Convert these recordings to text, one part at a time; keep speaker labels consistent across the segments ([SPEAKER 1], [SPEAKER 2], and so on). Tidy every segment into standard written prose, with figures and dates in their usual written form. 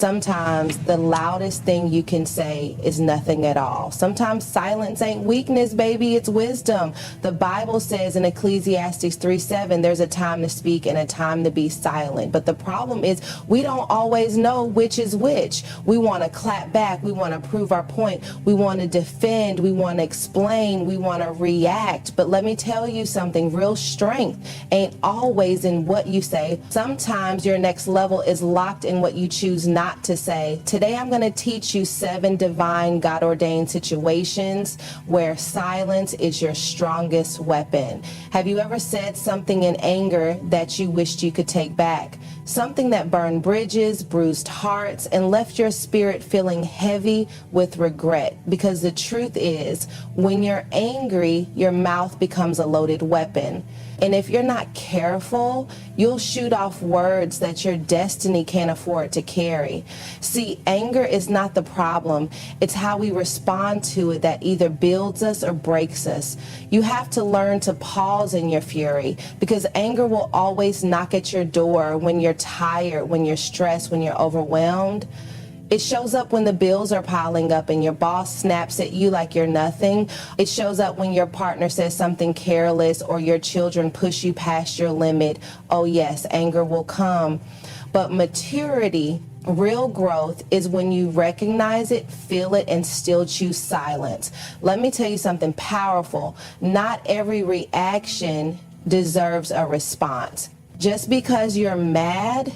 [SPEAKER 1] Sometimes the loudest thing you can say is nothing at all. Sometimes silence ain't weakness, baby, it's wisdom. The Bible says in Ecclesiastes 3:7, there's a time to speak and a time to be silent. But the problem is we don't always know which is which. We want to clap back. We want to prove our point. We want to defend. We want to explain. We want to react. But let me tell you something, real strength ain't always in what you say. Sometimes your next level is locked in what you choose not to say. Today I'm going to teach you 7 divine God-ordained situations where silence is your strongest weapon. Have you ever said something in anger that you wished you could take back? Something that burned bridges, bruised hearts, and left your spirit feeling heavy with regret. Because the truth is, when you're angry, your mouth becomes a loaded weapon. And if you're not careful, you'll shoot off words that your destiny can't afford to carry. See, anger is not the problem. It's how we respond to it that either builds us or breaks us. You have to learn to pause in your fury, because anger will always knock at your door when you're tired, when you're stressed, when you're overwhelmed. It shows up when the bills are piling up and your boss snaps at you like you're nothing. It shows up when your partner says something careless or your children push you past your limit. Oh yes, anger will come. But maturity, real growth, is when you recognize it, feel it, and still choose silence. Let me tell you something powerful. Not every reaction deserves a response. Just because you're mad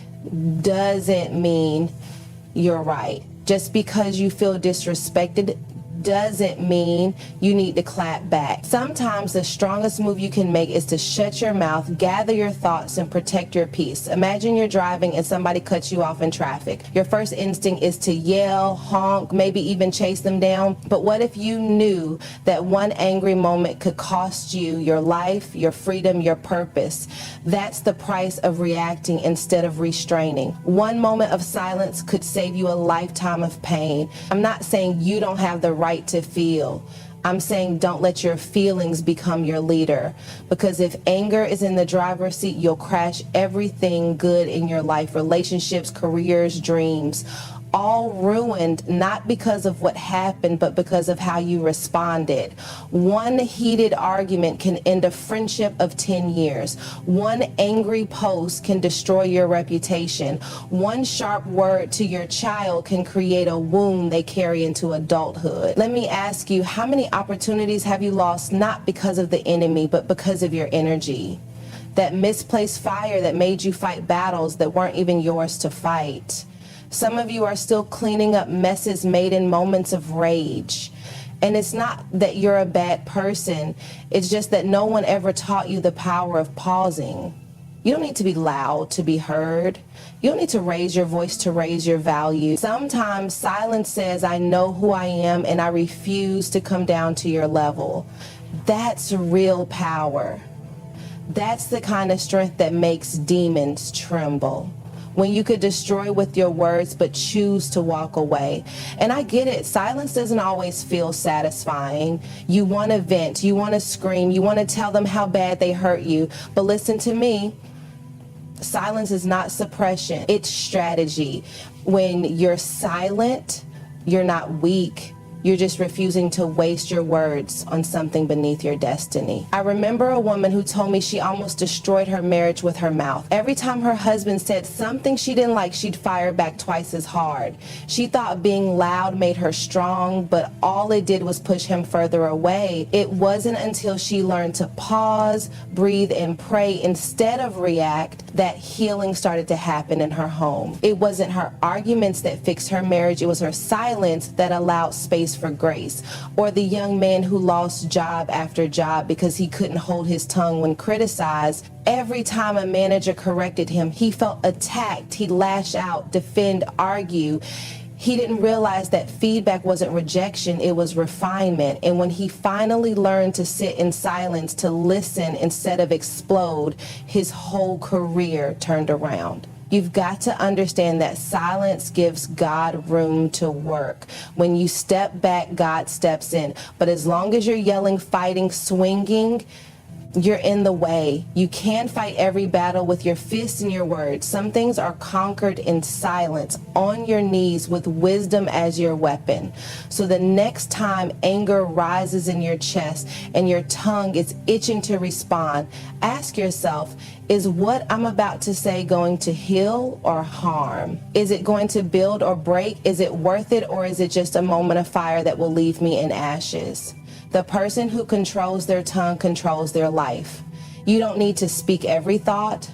[SPEAKER 1] doesn't mean you're right. Just because you feel disrespected doesn't mean you need to clap back. Sometimes the strongest move you can make is to shut your mouth, gather your thoughts, and protect your peace. Imagine you're driving and somebody cuts you off in traffic. Your first instinct is to yell, honk, maybe even chase them down. But what if you knew that one angry moment could cost you your life, your freedom, your purpose? That's the price of reacting instead of restraining. One moment of silence could save you a lifetime of pain. I'm not saying you don't have the right to feel. I'm saying don't let your feelings become your leader, because if anger is in the driver's seat, you'll crash everything good in your life, relationships, careers, dreams, all ruined, not because of what happened, but because of how you responded. One heated argument can end a friendship of 10 years. One angry post can destroy your reputation. One sharp word to your child can create a wound they carry into adulthood. Let me ask you, how many opportunities have you lost not because of the enemy, but because of your energy? That misplaced fire that made you fight battles that weren't even yours to fight. Some of you are still cleaning up messes made in moments of rage. And it's not that you're a bad person. It's just that no one ever taught you the power of pausing. You don't need to be loud to be heard. You don't need to raise your voice to raise your value. Sometimes silence says, I know who I am and I refuse to come down to your level. That's real power. That's the kind of strength that makes demons tremble. When you could destroy with your words but choose to walk away. And I get it, silence doesn't always feel satisfying. You want to vent, you want to scream, you want to tell them how bad they hurt you. But listen to me, silence is not suppression, it's strategy. When you're silent, you're not weak. You're just refusing to waste your words on something beneath your destiny. I remember a woman who told me she almost destroyed her marriage with her mouth. Every time her husband said something she didn't like, she'd fire back twice as hard. She thought being loud made her strong, but all it did was push him further away. It wasn't until she learned to pause, breathe, and pray instead of react that healing started to happen in her home. It wasn't her arguments that fixed her marriage, it was her silence that allowed space for grace. Or the young man who lost job after job because he couldn't hold his tongue when criticized. Every time a manager corrected him, he felt attacked. He'd lash out, defend, argue. He didn't realize that feedback wasn't rejection, it was refinement. And when he finally learned to sit in silence, to listen instead of explode, his whole career turned around. You've got to understand that silence gives God room to work. When you step back, God steps in. But as long as you're yelling, fighting, swinging, You're in the way. You can't fight every battle with your fists and your words. Some things are conquered in silence, on your knees with wisdom as your weapon. So the next time anger rises in your chest and your tongue is itching to respond, ask yourself, is what I'm about to say going to heal or harm? Is it going to build or break? Is it worth it, or is it just a moment of fire that will leave me in ashes? The person who controls their tongue controls their life. You don't need to speak every thought.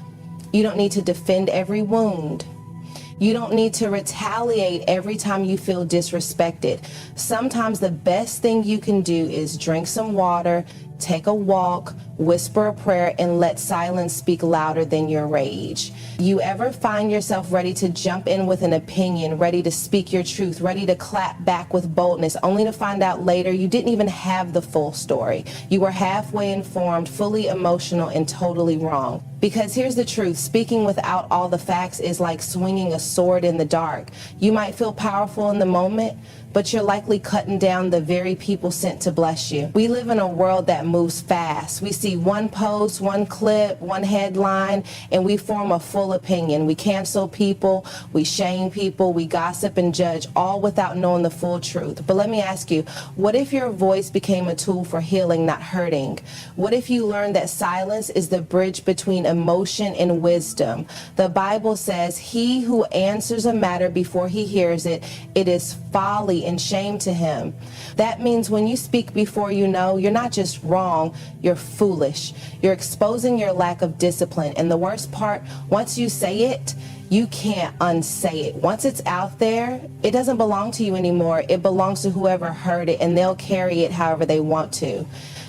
[SPEAKER 1] You don't need to defend every wound. You don't need to retaliate every time you feel disrespected. Sometimes the best thing you can do is drink some water, take a walk, whisper a prayer, and let silence speak louder than your rage. You ever find yourself ready to jump in with an opinion, ready to speak your truth, ready to clap back with boldness, only to find out later you didn't even have the full story? You were halfway informed, fully emotional, and totally wrong. Because here's the truth, speaking without all the facts is like swinging a sword in the dark. You might feel powerful in the moment, but you're likely cutting down the very people sent to bless you. We live in a world that moves fast. We see one post, one clip, one headline, and we form a full opinion. We cancel people, we shame people, we gossip and judge, all without knowing the full truth. But let me ask you, what if your voice became a tool for healing, not hurting? What if you learned that silence is the bridge between emotion and wisdom? The Bible says, he who answers a matter before he hears it, it is folly and shame to him. That means when you speak before you know, you're not just wrong, you're foolish. You're exposing your lack of discipline. And the worst part, once you say it, you can't unsay it. Once it's out there, it doesn't belong to you anymore. It belongs to whoever heard it, and they'll carry it however they want to.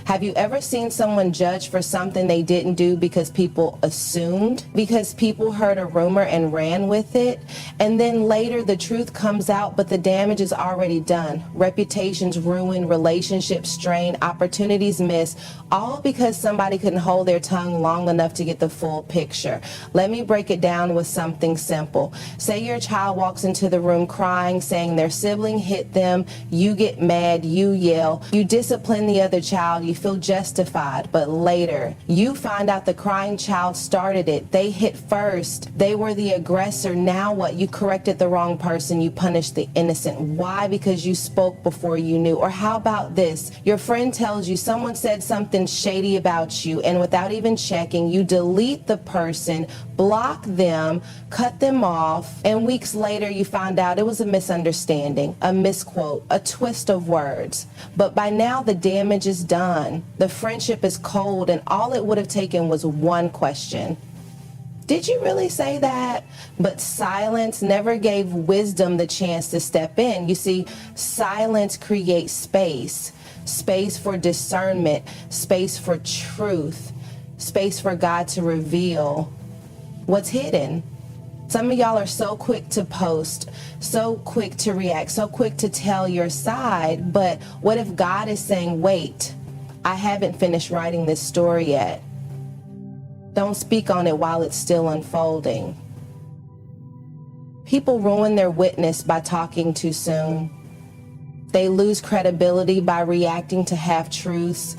[SPEAKER 1] Have you ever seen someone judged for something they didn't do because people assumed, because people heard a rumor and ran with it? And then later the truth comes out, but the damage is already done. Reputations ruined, relationships strained, opportunities missed, all because somebody couldn't hold their tongue long enough to get the full picture. Let me break it down with something simple. Say your child walks into the room crying, saying their sibling hit them. You get mad, you yell, you discipline the other child, you feel justified, but later you find out the crying child started it. They hit first. They were the aggressor. Now what? You corrected the wrong person. You punished the innocent. Why? Because you spoke before you knew. Or how about this? Your friend tells you someone said something shady about you, and without even checking, you delete the person, block them, cut them off, and weeks later you find out it was a misunderstanding, a misquote, a twist of words. But by now the damage is done. The friendship is cold, and all it would have taken was one question. Did you really say that? But silence never gave wisdom the chance to step in. You see, silence creates space. Space for discernment, space for truth, space for God to reveal what's hidden. Some of y'all are so quick to post, so quick to react, so quick to tell your side, but what if God is saying, wait, I haven't finished writing this story yet. Don't speak on it while it's still unfolding. People ruin their witness by talking too soon. They lose credibility by reacting to half-truths.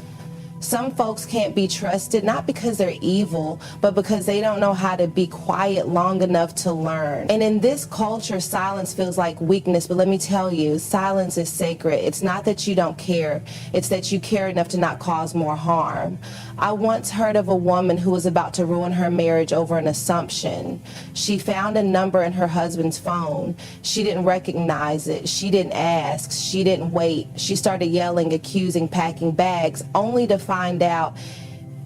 [SPEAKER 1] Some folks can't be trusted, not because they're evil, but because they don't know how to be quiet long enough to learn. And in this culture, silence feels like weakness, but let me tell you, silence is sacred. It's not that you don't care, it's that you care enough to not cause more harm. I once heard of a woman who was about to ruin her marriage over an assumption. She found a number in her husband's phone. She didn't recognize it. She didn't ask. She didn't wait. She started yelling, accusing, packing bags, only to find out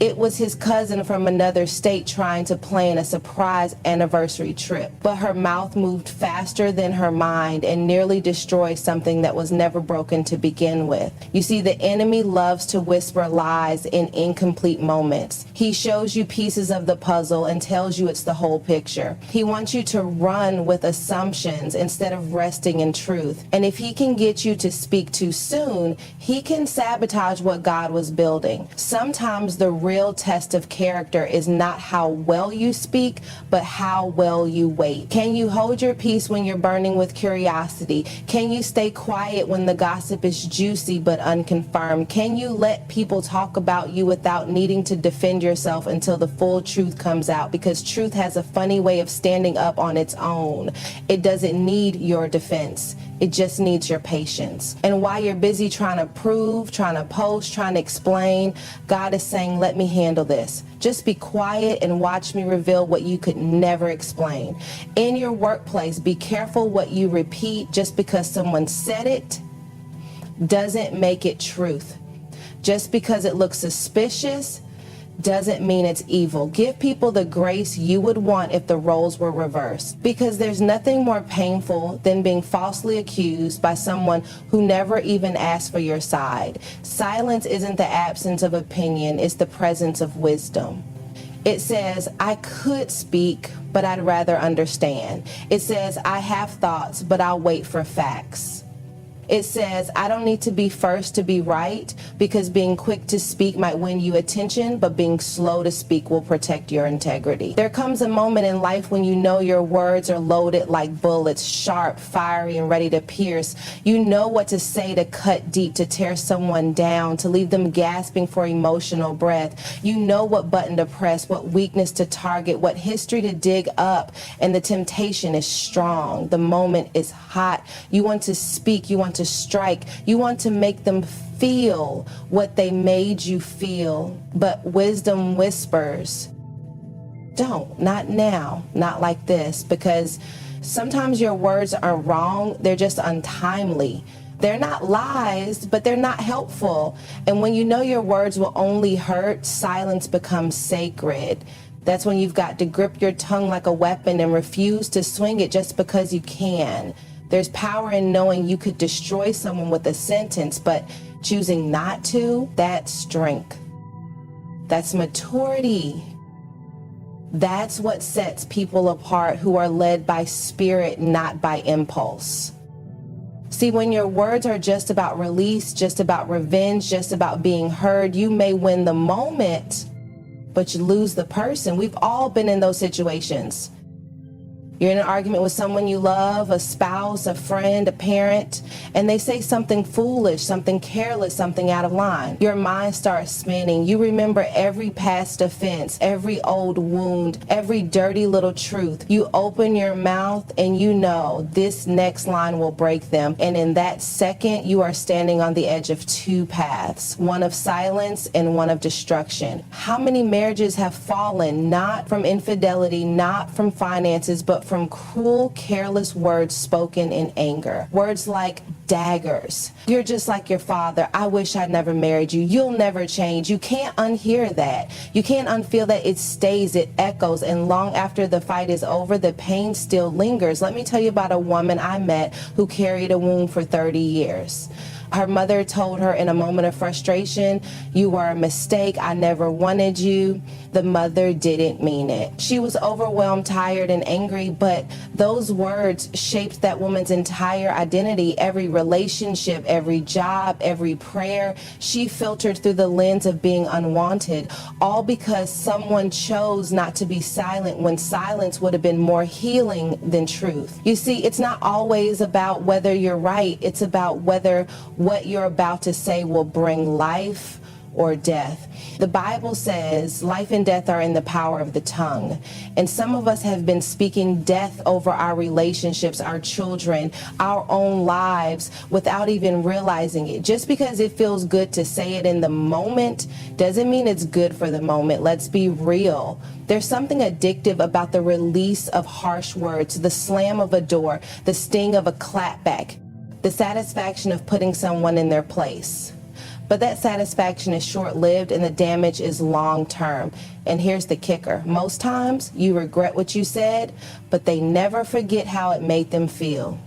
[SPEAKER 1] it was his cousin from another state trying to plan a surprise anniversary trip. But her mouth moved faster than her mind and nearly destroyed something that was never broken to begin with. You see, the enemy loves to whisper lies in incomplete moments. He shows you pieces of the puzzle and tells you it's the whole picture. He wants you to run with assumptions instead of resting in truth. And if he can get you to speak too soon, he can sabotage what God was building. Sometimes the real test of character is not how well you speak, but how well you wait. Can you hold your peace when you're burning with curiosity? Can you stay quiet when the gossip is juicy but unconfirmed? Can you let people talk about you without needing to defend yourself until the full truth comes out? Because truth has a funny way of standing up on its own. It doesn't need your defense. It just needs your patience. And while you're busy trying to prove, trying to post, trying to explain, God is saying, let me handle this. Just be quiet and watch me reveal what you could never explain. In your workplace, be careful what you repeat. Just because someone said it doesn't make it truth. Just because it looks suspicious doesn't mean it's evil. Give people the grace you would want if the roles were reversed, because there's nothing more painful than being falsely accused by someone who never even asked for your side. Silence isn't the absence of opinion, it's the presence of wisdom. It says, I could speak, but I'd rather understand. It says, I have thoughts, but I'll wait for facts. It says, I don't need to be first to be right, because being quick to speak might win you attention, but being slow to speak will protect your integrity. There comes a moment in life when you know your words are loaded like bullets, sharp, fiery, and ready to pierce. You know what to say to cut deep, to tear someone down, to leave them gasping for emotional breath. You know what button to press, what weakness to target, what history to dig up, and the temptation is strong. The moment is hot. You want to speak, you want to strike, you want to make them feel what they made you feel. But wisdom whispers, don't, not now, not like this, because sometimes your words are wrong, they're just untimely. They're not lies, but they're not helpful. And when you know your words will only hurt, silence becomes sacred. That's when you've got to grip your tongue like a weapon and refuse to swing it just because you can. There's power in knowing you could destroy someone with a sentence, but choosing not to, that's strength. That's maturity. That's what sets people apart who are led by spirit, not by impulse. See, when your words are just about release, just about revenge, just about being heard, you may win the moment, but you lose the person. We've all been in those situations. You're in an argument with someone you love, a spouse, a friend, a parent, and they say something foolish, something careless, something out of line. Your mind starts spinning. You remember every past offense, every old wound, every dirty little truth. You open your mouth and you know this next line will break them. And in that second, you are standing on the edge of two paths, one of silence and one of destruction. How many marriages have fallen, not from infidelity, not from finances, but from cruel, careless words spoken in anger? Words like daggers. You're just like your father. I wish I'd never married you. You'll never change. You can't unhear that. You can't unfeel that. It stays, it echoes, and long after the fight is over, the pain still lingers. Let me tell you about a woman I met who carried a wound for 30 years. Her mother told her in a moment of frustration, you were a mistake. I never wanted you. The mother didn't mean it. She was overwhelmed, tired, and angry, but those words shaped that woman's entire identity. Every relationship, every job, every prayer, she filtered through the lens of being unwanted, all because someone chose not to be silent when silence would have been more healing than truth. You see, it's not always about whether you're right. It's about whether what you're about to say will bring life or death. The Bible says life and death are in the power of the tongue. And some of us have been speaking death over our relationships, our children, our own lives without even realizing it. Just because it feels good to say it in the moment doesn't mean it's good for the moment. Let's be real. There's something addictive about the release of harsh words, the slam of a door, the sting of a clapback, the satisfaction of putting someone in their place. But that satisfaction is short-lived and the damage is long-term. And here's the kicker. Most times you regret what you said, but they never forget how it made them feel.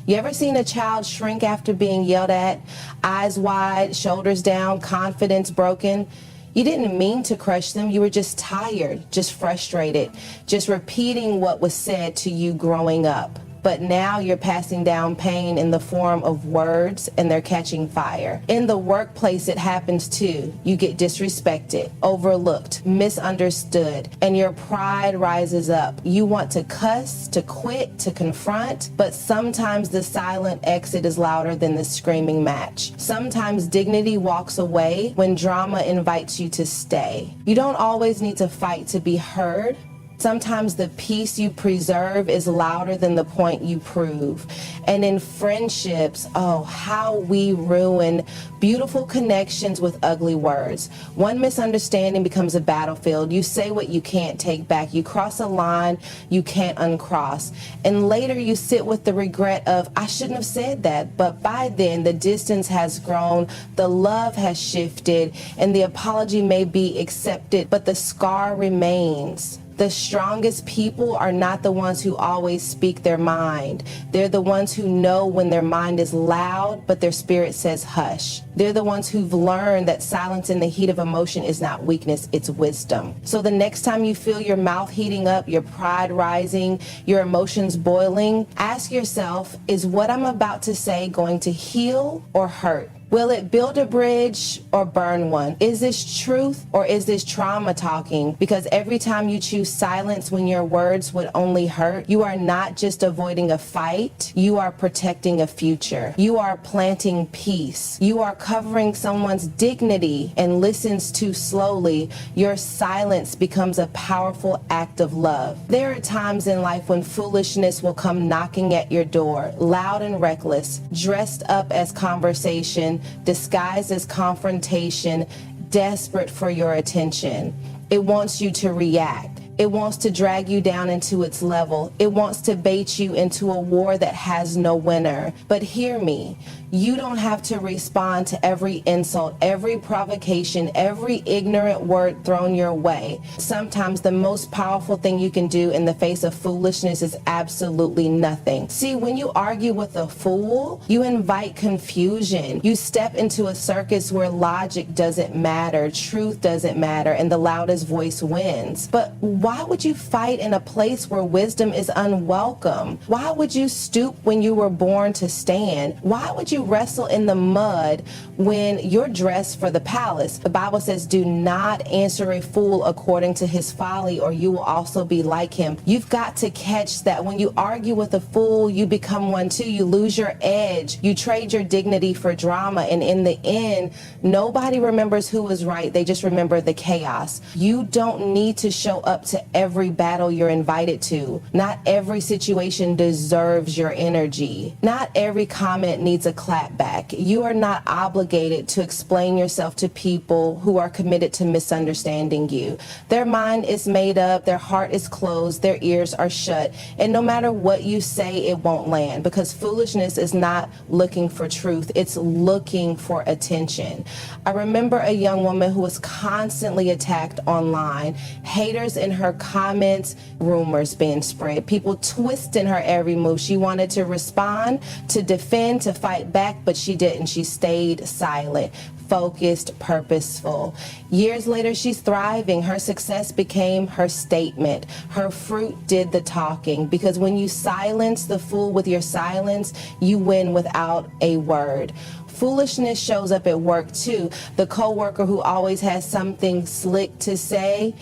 [SPEAKER 1] You ever seen a child shrink after being yelled at? Eyes wide, shoulders down, confidence broken? You didn't mean to crush them. You were just tired, just frustrated, just repeating what was said to you growing up. but now you're passing down pain in the form of words and they're catching fire. In the workplace, it happens too. You get disrespected, overlooked, misunderstood, and your pride rises up. You want to cuss, to quit, to confront, but sometimes the silent exit is louder than the screaming match. Sometimes dignity walks away when drama invites you to stay. You don't always need to fight to be heard. Sometimes the peace you preserve is louder than the point you prove. And in friendships, oh, how we ruin beautiful connections with ugly words. One misunderstanding becomes a battlefield. You say what you can't take back. You cross a line you can't uncross. And later you sit with the regret of, I shouldn't have said that. But by then, the distance has grown, the love has shifted, and the apology may be accepted, but the scar remains. The strongest people are not the ones who always speak their mind. They're the ones who know when their mind is loud, but their spirit says hush. They're the ones who've learned that silence in the heat of emotion is not weakness, it's wisdom. So the next time you feel your mouth heating up, your pride rising, your emotions boiling, ask yourself, is what I'm about to say going to heal or hurt? Will it build a bridge or burn one? Is this truth or is this trauma talking? Because every time you choose silence when your words would only hurt, you are not just avoiding a fight, you are protecting a future. You are planting peace. You are covering someone's dignity, and listens too slowly, your silence becomes a powerful act of love. There are times in life when foolishness will come knocking at your door, loud and reckless, dressed up as conversation, disguised as confrontation, desperate for your attention. It wants you to react. It wants to drag you down into its level. It wants to bait you into a war that has no winner. But hear me, you don't have to respond to every insult, every provocation, every ignorant word thrown your way. Sometimes the most powerful thing you can do in the face of foolishness is absolutely nothing. See, when you argue with a fool, you invite confusion. You step into a circus where logic doesn't matter, truth doesn't matter, and the loudest voice wins. But why would you fight in a place where wisdom is unwelcome? Why would you stoop when you were born to stand? Why would you wrestle in the mud when you're dressed for the palace? The Bible says, do not answer a fool according to his folly, or you will also be like him. You've got to catch that when you argue with a fool, you become one too. You lose your edge. You trade your dignity for drama. And in the end, nobody remembers who was right. They just remember the chaos. You don't need to show up to every battle you're invited to. Not every situation deserves your energy. Not every comment needs a clap back. You are not obligated to explain yourself to people who are committed to misunderstanding you. Their mind is made up, their heart is closed, their ears are shut, and no matter what you say, it won't land, because foolishness is not looking for truth, it's looking for attention. I remember a young woman who was constantly attacked online, haters in her comments, rumors being spread, people twisting her every move. She wanted to respond, to defend, to fight back, but she didn't. She stayed silent, focused, purposeful. Years later, she's thriving. Her success became her statement. Her fruit did the talking, because when you silence the fool with your silence, you win without a word. Foolishness shows up at work too. The coworker who always has something slick to say,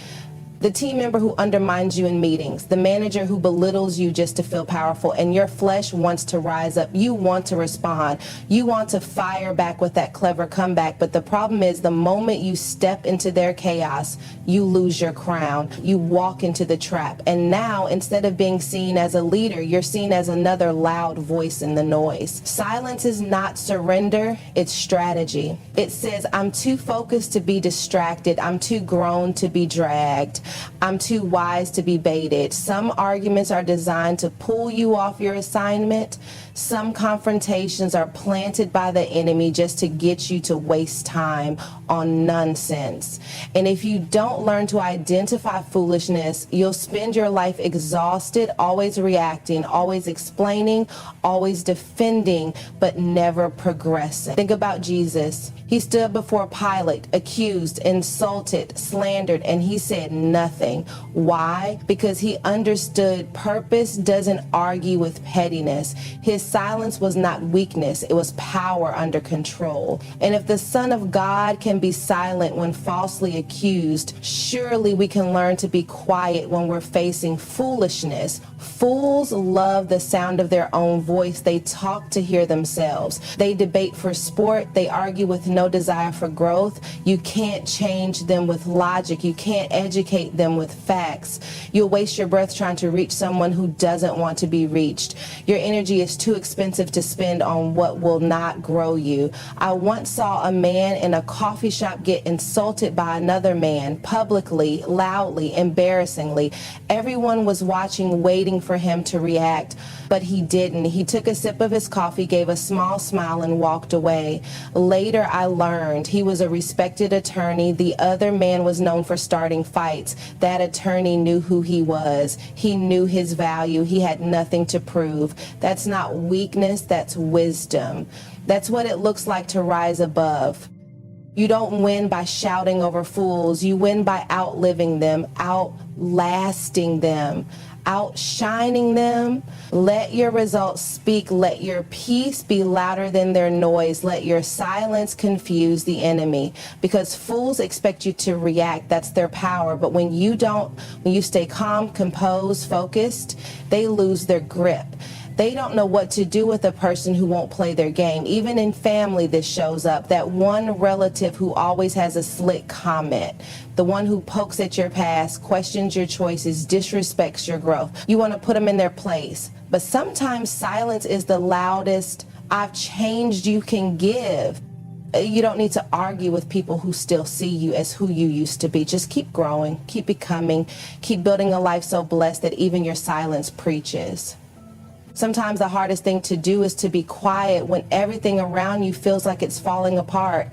[SPEAKER 1] the team member who undermines you in meetings, the manager who belittles you just to feel powerful, and your flesh wants to rise up. You want to respond. You want to fire back with that clever comeback. But the problem is, the moment you step into their chaos, you lose your crown. You walk into the trap. And now, instead of being seen as a leader, you're seen as another loud voice in the noise. Silence is not surrender, it's strategy. It says, I'm too focused to be distracted. I'm too grown to be dragged. I'm too wise to be baited. Some arguments are designed to pull you off your assignment. Some confrontations are planted by the enemy just to get you to waste time on nonsense. And if you don't learn to identify foolishness, you'll spend your life exhausted, always reacting, always explaining, always defending, but never progressing. Think about Jesus. He stood before Pilate, accused, insulted, slandered, and he said nothing. Why? Because he understood purpose doesn't argue with pettiness. His silence was not weakness, it was power under control. And if the Son of God can be silent when falsely accused, surely we can learn to be quiet when we're facing foolishness. Fools love the sound of their own voice. They talk to hear themselves. They debate for sport. They argue with no desire for growth. You can't change them with logic. You can't educate them with facts. You'll waste your breath trying to reach someone who doesn't want to be reached. Your energy is too expensive to spend on what will not grow you. I once saw a man in a coffee shop get insulted by another man publicly, loudly, embarrassingly. Everyone was watching, waiting for him to react, but he didn't. He took a sip of his coffee, gave a small smile, and walked away. Later, I learned he was a respected attorney. The other man was known for starting fights. That attorney knew who he was. He knew his value. He had nothing to prove. That's not weakness, that's wisdom. That's what it looks like to rise above. You don't win by shouting over fools. You win by outliving them, outlasting them, outshining them. Let your results speak. Let your peace be louder than their noise. Let your silence confuse the enemy. Because fools expect you to react. That's their power. But when you don't, when you stay calm, composed, focused, they lose their grip. They don't know what to do with a person who won't play their game. Even in family, this shows up. That one relative who always has a slick comment. The one who pokes at your past, questions your choices, disrespects your growth. You want to put them in their place. But sometimes silence is the loudest "I've changed" you can give. You don't need to argue with people who still see you as who you used to be. Just keep growing, keep becoming, keep building a life so blessed that even your silence preaches. Sometimes the hardest thing to do is to be quiet when everything around you feels like it's falling apart.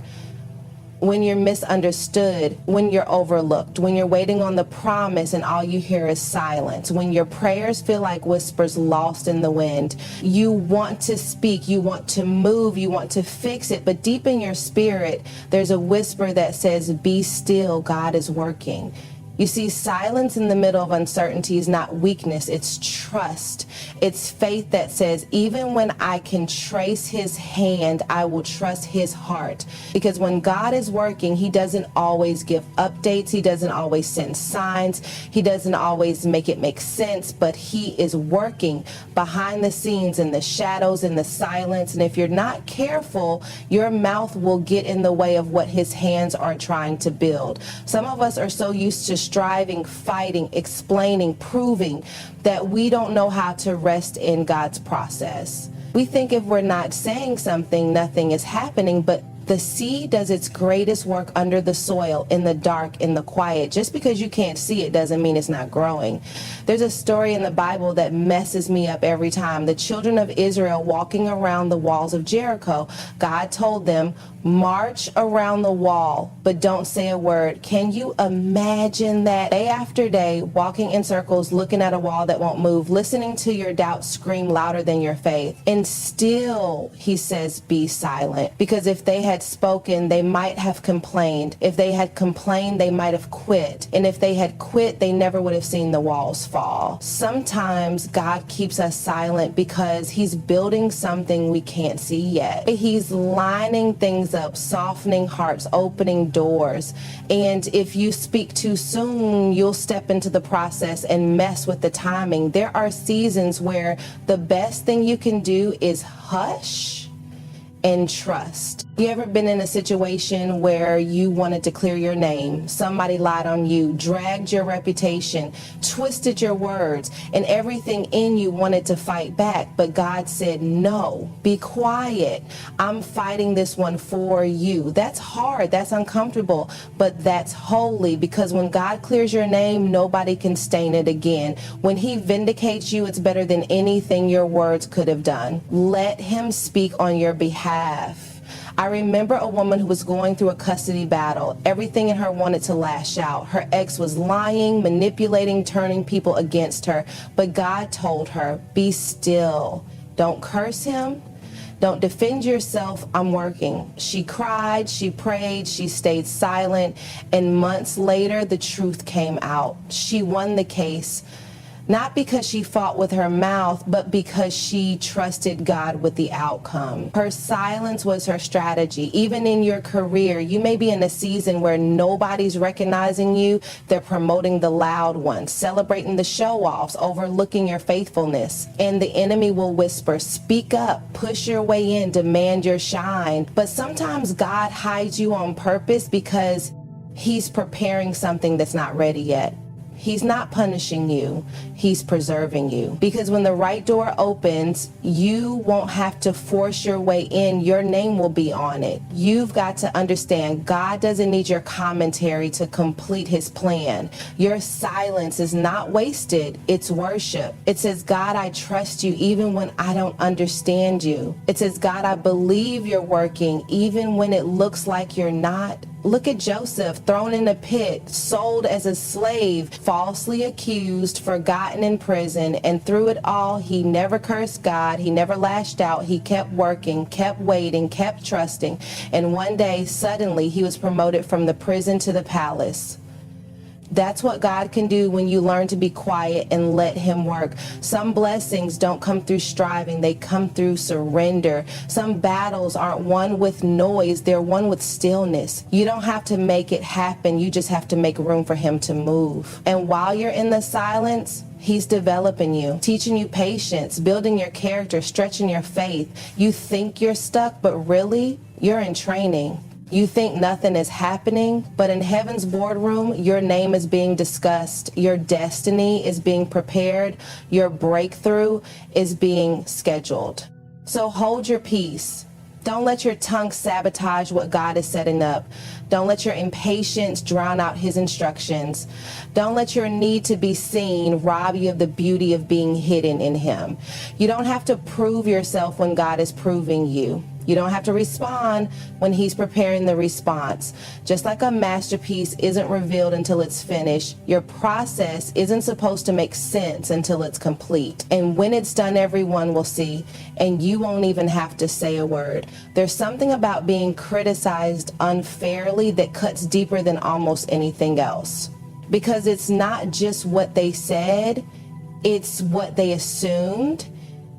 [SPEAKER 1] When you're misunderstood, when you're overlooked, when you're waiting on the promise and all you hear is silence, when your prayers feel like whispers lost in the wind. You want to speak, you want to move, you want to fix it, but deep in your spirit, there's a whisper that says, "Be still, God is working." You see, silence in the middle of uncertainty is not weakness, it's trust. It's faith that says, even when I can trace his hand, I will trust his heart. Because when God is working, he doesn't always give updates, he doesn't always send signs, he doesn't always make it make sense, but he is working behind the scenes, in the shadows, in the silence. And if you're not careful, your mouth will get in the way of what his hands are trying to build. Some of us are so used to striving, fighting, explaining, proving that we don't know how to rest in God's process. We think if we're not saying something, nothing is happening, but the seed does its greatest work under the soil, in the dark, in the quiet. Just because you can't see it doesn't mean it's not growing. There's a story in the Bible that messes me up every time. The children of Israel walking around the walls of Jericho. God told them, march around the wall, but don't say a word. Can you imagine that? Day after day, walking in circles, looking at a wall that won't move, listening to your doubts scream louder than your faith. And still, he says, be silent. Because if they had spoken, they might have complained. If they had complained, they might have quit. And if they had quit, they never would have seen the walls fall. Sometimes God keeps us silent because he's building something we can't see yet. He's lining things up, softening hearts, opening doors. And if you speak too soon, you'll step into the process and mess with the timing. There are seasons where the best thing you can do is hush and trust. You ever been in a situation where you wanted to clear your name? Somebody lied on you, dragged your reputation, twisted your words, and everything in you wanted to fight back. But God said, no, be quiet. I'm fighting this one for you. That's hard. That's uncomfortable, but that's holy, because when God clears your name, nobody can stain it again. When he vindicates you, it's better than anything your words could have done. Let him speak on your behalf. I remember a woman who was going through a custody battle. Everything in her wanted to lash out. Her ex was lying, manipulating, turning people against her. But God told her, be still. Don't curse him. Don't defend yourself, I'm working. She cried, she prayed, she stayed silent, and months later, the truth came out. She won the case. Not because she fought with her mouth, but because she trusted God with the outcome. Her silence was her strategy. Even in your career, you may be in a season where nobody's recognizing you. They're promoting the loud ones, celebrating the show-offs, overlooking your faithfulness. And the enemy will whisper, speak up, push your way in, demand your shine. But sometimes God hides you on purpose because he's preparing something that's not ready yet. He's not punishing you, he's preserving you. Because when the right door opens, you won't have to force your way in. Your name will be on it. You've got to understand, God doesn't need your commentary to complete his plan. Your silence is not wasted, it's worship. It says, God, I trust you even when I don't understand you. It says, God, I believe you're working even when it looks like you're not. Look at Joseph, thrown in a pit, sold as a slave, falsely accused, forgotten in prison, and through it all, he never cursed God, he never lashed out, he kept working, kept waiting, kept trusting, and one day, suddenly, he was promoted from the prison to the palace. That's what God can do when you learn to be quiet and let him work. Some blessings don't come through striving, they come through surrender. Some battles aren't won with noise, they're won with stillness. You don't have to make it happen, you just have to make room for him to move. And while you're in the silence, he's developing you, teaching you patience, building your character, stretching your faith. You think you're stuck, but really, you're in training. You think nothing is happening, but in heaven's boardroom, your name is being discussed, your destiny is being prepared, your breakthrough is being scheduled. So hold your peace. Don't let your tongue sabotage what God is setting up. Don't let your impatience drown out his instructions. Don't let your need to be seen rob you of the beauty of being hidden in him. You don't have to prove yourself when God is proving you. You don't have to respond when he's preparing the response. Just like a masterpiece isn't revealed until it's finished, your process isn't supposed to make sense until it's complete. And when it's done, everyone will see, and you won't even have to say a word. There's something about being criticized unfairly that cuts deeper than almost anything else. Because it's not just what they said, it's what they assumed.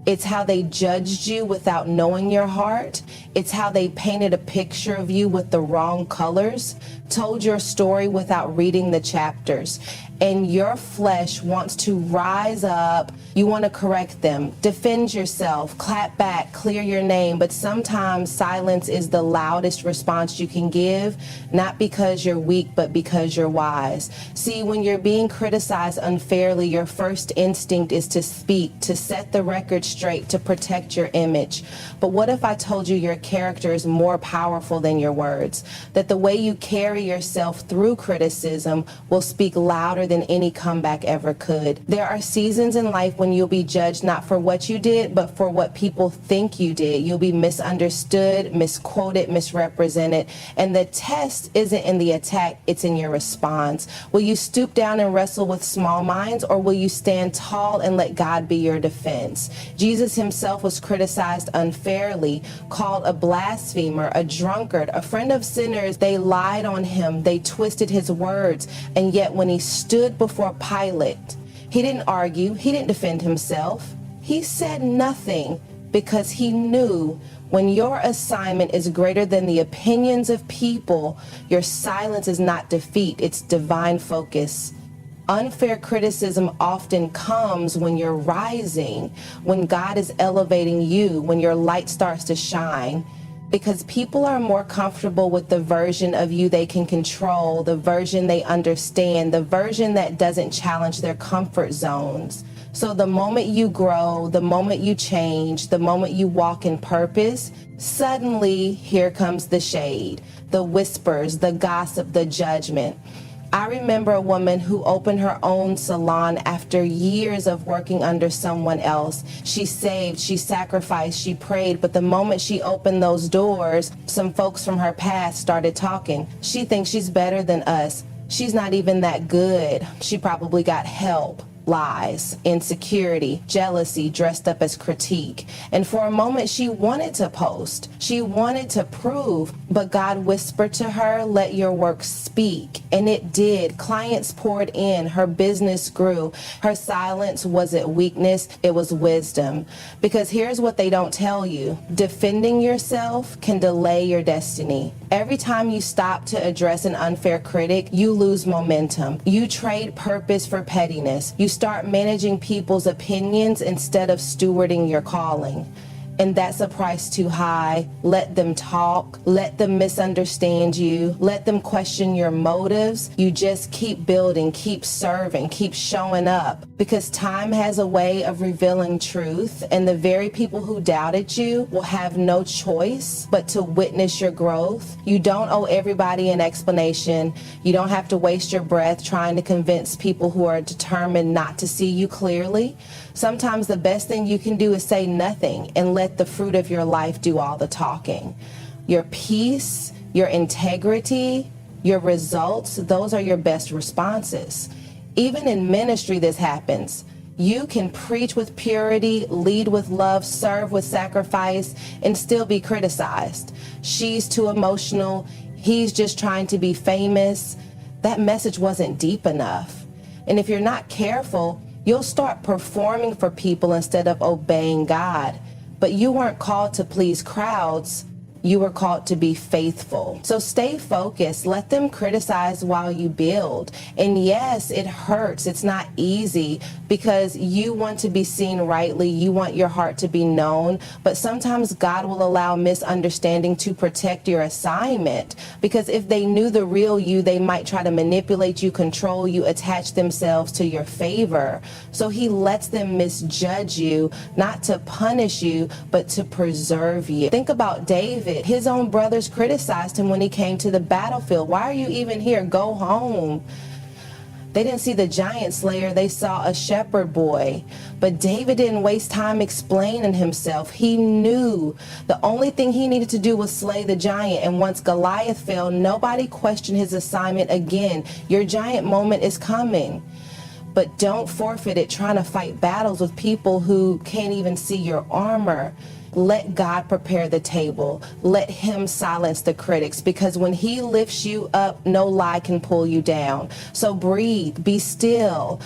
[SPEAKER 1] It's how they judged you without knowing your heart. It's how they painted a picture of you with the wrong colors, told your story without reading the chapters. And your flesh wants to rise up. You want to correct them, defend yourself, clap back, clear your name. But sometimes silence is the loudest response you can give, not because you're weak, but because you're wise. See, when you're being criticized unfairly, your first instinct is to speak, to set the record straight, to protect your image. But what if I told you your character is more powerful than your words? That the way you carry yourself through criticism will speak louder than any comeback ever could. There are seasons in life when you'll be judged not for what you did, but for what people think you did. You'll be misunderstood, misquoted, misrepresented. And the test isn't in the attack, it's in your response. Will you stoop down and wrestle with small minds, or will you stand tall and let God be your defense? Jesus himself was criticized unfairly, called a blasphemer, a drunkard, a friend of sinners. They lied on him, they twisted his words, and yet when he stood before Pilate, he didn't argue, he didn't defend himself. He said nothing because he knew when your assignment is greater than the opinions of people, your silence is not defeat, it's divine focus. Unfair criticism often comes when you're rising, when God is elevating you, when your light starts to shine. Because people are more comfortable with the version of you they can control, the version they understand, the version that doesn't challenge their comfort zones. So the moment you grow, the moment you change, the moment you walk in purpose, suddenly here comes the shade, the whispers, the gossip, the judgment. I remember a woman who opened her own salon after years of working under someone else. She saved, she sacrificed, she prayed, but the moment she opened those doors, some folks from her past started talking. She thinks she's better than us. She's not even that good. She probably got help. lies, insecurity, jealousy dressed up as critique. And for a moment, she wanted to post. She wanted to prove, but God whispered to her, let your work speak. And it did. Clients poured in. Her business grew. Her silence wasn't weakness, it was wisdom. Because here's what they don't tell you. Defending yourself can delay your destiny. Every time you stop to address an unfair critic, you lose momentum. You trade purpose for pettiness. You start managing people's opinions instead of stewarding your calling. And that's a price too high. Let them talk. Let them misunderstand you. Let them question your motives. You just keep building, keep serving, keep showing up. Because time has a way of revealing truth. And the very people who doubted you will have no choice but to witness your growth. You don't owe everybody an explanation. You don't have to waste your breath trying to convince people who are determined not to see you clearly. Sometimes the best thing you can do is say nothing and let the fruit of your life do all the talking. Your peace, your integrity, your results, those are your best responses. Even in ministry, this happens. You can preach with purity, lead with love, serve with sacrifice, and still be criticized. She's too emotional. He's just trying to be famous. That message wasn't deep enough. And if you're not careful, you'll start performing for people instead of obeying God. But you weren't called to please crowds. You were called to be faithful. So stay focused. Let them criticize while you build. And yes, it hurts. It's not easy because you want to be seen rightly. You want your heart to be known. But sometimes God will allow misunderstanding to protect your assignment. Because if they knew the real you, they might try to manipulate you, control you, attach themselves to your favor. So he lets them misjudge you, not to punish you, but to preserve you. Think about David. His own brothers criticized him when he came to the battlefield. Why are you even here? Go home. They didn't see the giant slayer. They saw a shepherd boy. But David didn't waste time explaining himself. He knew the only thing he needed to do was slay the giant. And once Goliath fell, nobody questioned his assignment again. Your giant moment is coming. But don't forfeit it trying to fight battles with people who can't even see your armor. Let God prepare the table. Let him silence the critics, because when he lifts you up, no lie can pull you down. So breathe, be still.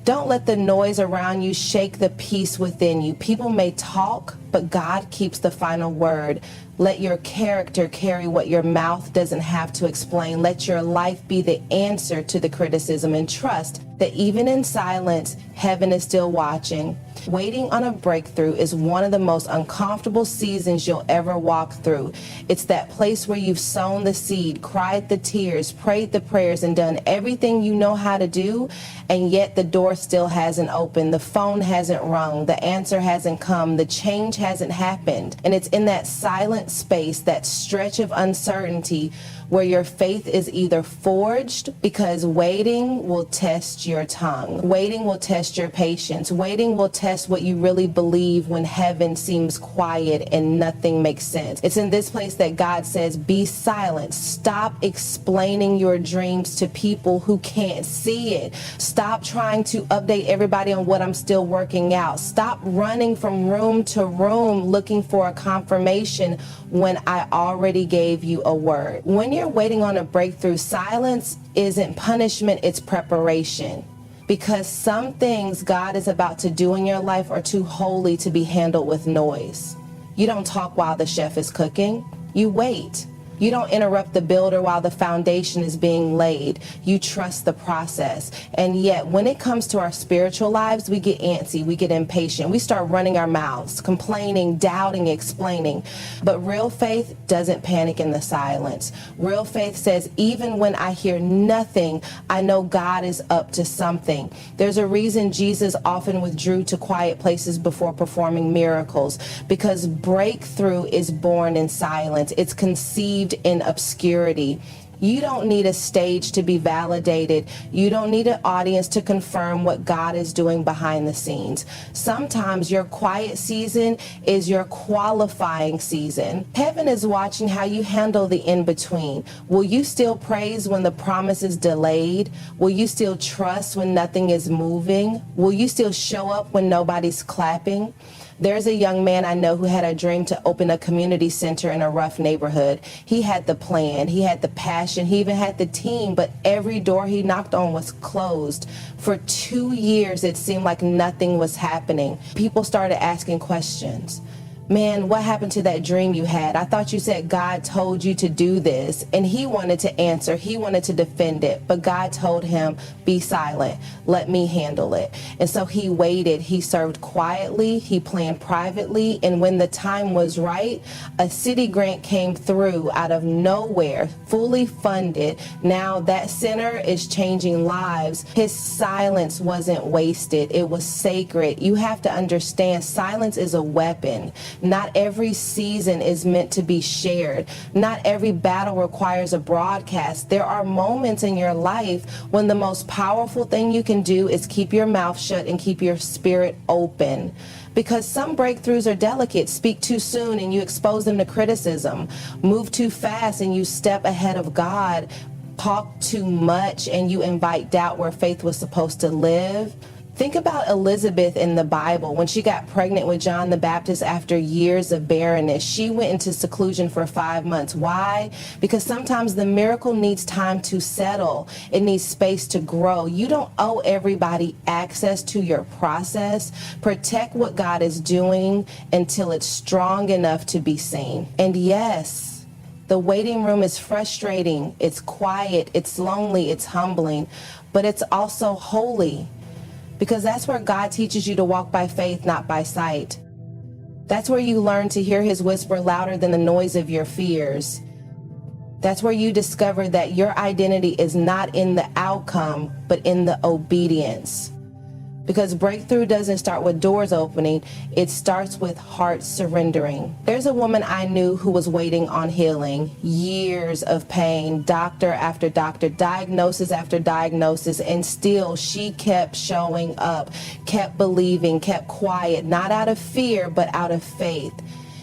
[SPEAKER 1] Don't let the noise around you shake the peace within you. People may talk, but God keeps the final word. Let your character carry what your mouth doesn't have to explain. Let your life be the answer to the criticism, and trust that even in silence, heaven is still watching. Waiting on a breakthrough is one of the most uncomfortable seasons you'll ever walk through. It's that place where you've sown the seed, cried the tears, prayed the prayers, and done everything you know how to do, and yet the door still hasn't opened, the phone hasn't rung, the answer hasn't come, the change hasn't happened. And it's in that silent space, that stretch of uncertainty, where your faith is either forged, because waiting will test your tongue. Waiting will test your patience. Waiting will test what you really believe when heaven seems quiet and nothing makes sense. It's in this place that God says, be silent. Stop explaining your dreams to people who can't see it. Stop trying to update everybody on what I'm still working out. Stop running from room to room looking for a confirmation when I already gave you a word. When you're waiting on a breakthrough, silence isn't punishment, it's preparation. Because some things God is about to do in your life are too holy to be handled with noise. You don't talk while the chef is cooking, you wait. You don't interrupt the builder while the foundation is being laid. You trust the process. And yet, when it comes to our spiritual lives, we get antsy, we get impatient. We start running our mouths, complaining, doubting, explaining. But real faith doesn't panic in the silence. Real faith says, even when I hear nothing, I know God is up to something. There's a reason Jesus often withdrew to quiet places before performing miracles, because breakthrough is born in silence. It's conceived in obscurity. You don't need a stage to be validated. You don't need an audience to confirm what God is doing behind the scenes. Sometimes your quiet season is your qualifying season. Heaven is watching how you handle the in-between. Will you still praise when the promise is delayed? Will you still trust when nothing is moving? Will you still show up when nobody's clapping? There's a young man I know who had a dream to open a community center in a rough neighborhood. He had the plan, he had the passion, he even had the team, but every door he knocked on was closed. For 2 years, it seemed like nothing was happening. People started asking questions. Man, what happened to that dream you had? I thought you said God told you to do this. And he wanted to answer. He wanted to defend it. But God told him, be silent. Let me handle it. And so he waited. He served quietly. He planned privately. And when the time was right, a city grant came through out of nowhere, fully funded. Now that center is changing lives. His silence wasn't wasted. It was sacred. You have to understand, silence is a weapon. Not every season is meant to be shared. Not every battle requires a broadcast. There are moments in your life when the most powerful thing you can do is keep your mouth shut and keep your spirit open. Because some breakthroughs are delicate. Speak too soon and you expose them to criticism. Move too fast and you step ahead of God. Talk too much and you invite doubt where faith was supposed to live. Think about Elizabeth in the Bible. When she got pregnant with John the Baptist after years of barrenness, she went into seclusion for 5 months. Why? Because sometimes the miracle needs time to settle. It needs space to grow. You don't owe everybody access to your process. Protect what God is doing until it's strong enough to be seen. And yes, the waiting room is frustrating. It's quiet. It's lonely. It's humbling. But it's also holy. Because that's where God teaches you to walk by faith, not by sight. That's where you learn to hear his whisper louder than the noise of your fears. That's where you discover that your identity is not in the outcome, but in the obedience. Because breakthrough doesn't start with doors opening, it starts with hearts surrendering. There's a woman I knew who was waiting on healing. Years of pain, doctor after doctor, diagnosis after diagnosis, and still she kept showing up, kept believing, kept quiet, not out of fear, but out of faith.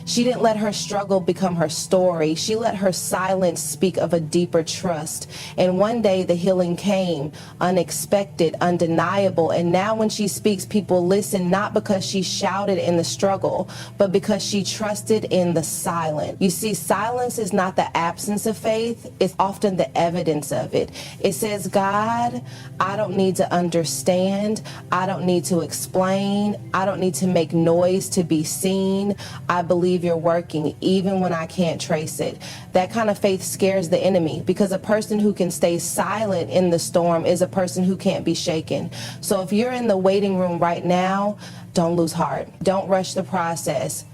[SPEAKER 1] She didn't let her struggle become her story. She let her silence speak of a deeper trust. And one day the healing came, unexpected, undeniable. And now when she speaks, people listen, not because she shouted in the struggle, but because she trusted in the silent. You see, silence is not the absence of faith. It's often the evidence of it. It says, God, I don't need to understand. I don't need to explain. I don't need to make noise to be seen. I believe you're working even when I can't trace it. That kind of faith scares the enemy, because a person who can stay silent in the storm is a person who can't be shaken. So if you're in the waiting room right now, don't lose heart. Don't rush the process.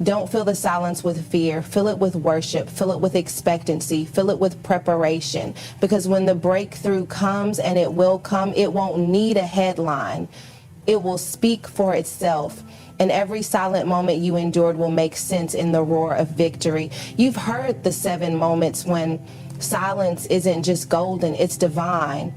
[SPEAKER 1] Don't fill the silence with fear. Fill it with worship. Fill it with expectancy. Fill it with preparation. Because when the breakthrough comes, and it will come, it won't need a headline. It will speak for itself. And every silent moment you endured will make sense in the roar of victory. You've heard the 7 moments when silence isn't just golden, it's divine.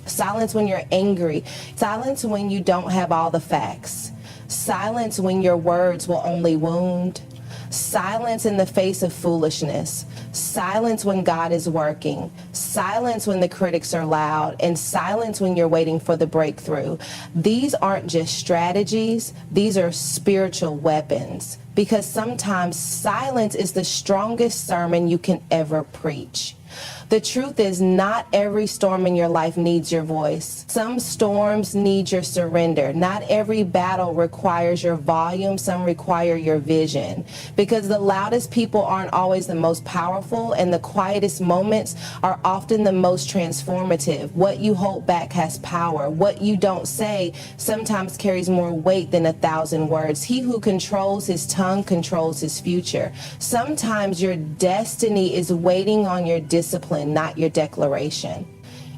[SPEAKER 1] Silence when you're angry. Silence when you don't have all the facts. Silence when your words will only wound. Silence in the face of foolishness. Silence when God is working. Silence when the critics are loud. And silence when you're waiting for the breakthrough. These aren't just strategies. These are spiritual weapons. Because sometimes silence is the strongest sermon you can ever preach. The truth is, not every storm in your life needs your voice. Some storms need your surrender. Not every battle requires your volume. Some require your vision. Because the loudest people aren't always the most powerful, and the quietest moments are often the most transformative. What you hold back has power. What you don't say sometimes carries more weight than 1,000 words. He who controls his tongue controls his future. Sometimes your destiny is waiting on your discipline, not your declaration.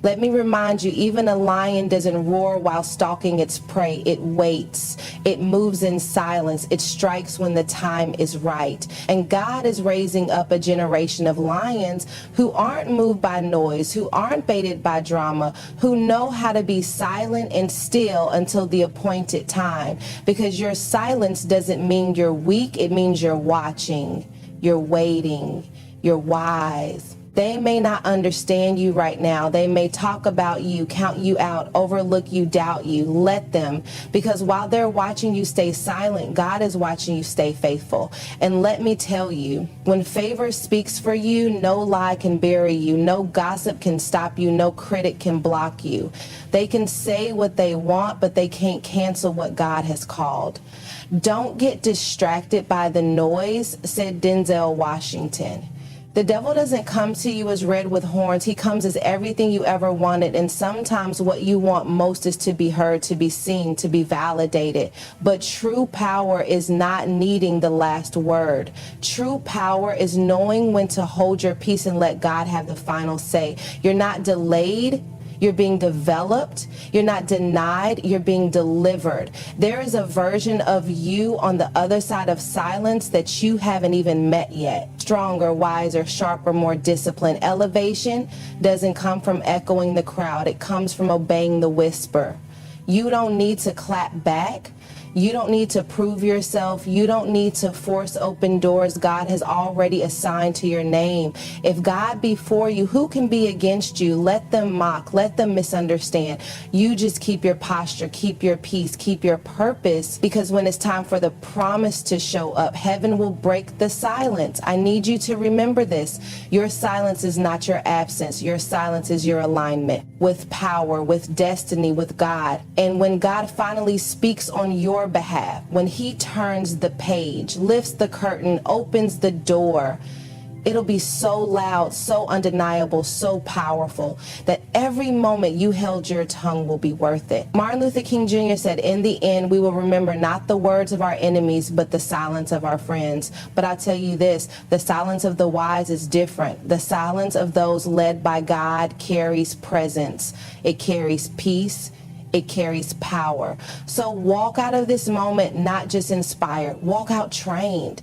[SPEAKER 1] Let me remind you, even a lion doesn't roar while stalking its prey. It waits. It moves in silence. It strikes when the time is right. And God is raising up a generation of lions who aren't moved by noise, who aren't baited by drama, who know how to be silent and still until the appointed time. Because your silence doesn't mean you're weak. It means you're watching, you're waiting, you're wise. They may not understand you right now. They may talk about you, count you out, overlook you, doubt you. Let them, because while they're watching you stay silent, God is watching you stay faithful. And let me tell you, when favor speaks for you, no lie can bury you. No gossip can stop you. No critic can block you. They can say what they want, but they can't cancel what God has called. Don't get distracted by the noise, said Denzel Washington. The devil doesn't come to you as red with horns. He comes as everything you ever wanted. And sometimes what you want most is to be heard, to be seen, to be validated. But true power is not needing the last word. True power is knowing when to hold your peace and let God have the final say. You're not delayed. You're being developed. You're not denied. You're being delivered. There is a version of you on the other side of silence that you haven't even met yet. Stronger, wiser, sharper, more disciplined. Elevation doesn't come from echoing the crowd. It comes from obeying the whisper. You don't need to clap back. You don't need to prove yourself. You don't need to force open doors God has already assigned to your name. If God be for you, who can be against you? Let them mock. Let them misunderstand. You just keep your posture, keep your peace, keep your purpose, because when it's time for the promise to show up, heaven will break the silence. I need you to remember this. Your silence is not your absence. Your silence is your alignment with power, with destiny, with God. And when God finally speaks on your behalf, when he turns the page, lifts the curtain, opens the door, it'll be so loud, so undeniable, so powerful that every moment you held your tongue will be worth it. Martin Luther King Jr. said, in the end, we will remember not the words of our enemies, but the silence of our friends. But I tell you this, the silence of the wise is different. The silence of those led by God carries presence. It carries peace. It carries power. So walk out of this moment not just inspired, walk out trained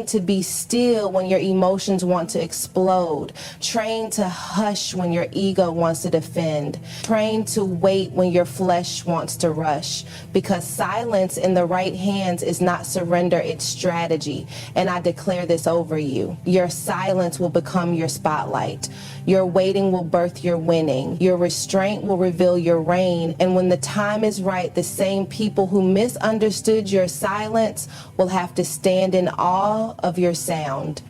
[SPEAKER 1] to be still when your emotions want to explode, trained to hush when your ego wants to defend, trained to wait when your flesh wants to rush, because silence in the right hands is not surrender, it's strategy. And I declare this over you. Your silence will become your spotlight. Your waiting will birth your winning. Your restraint will reveal your reign. And when the time is right, the same people who misunderstood your silence will have to stand in awe of your sound.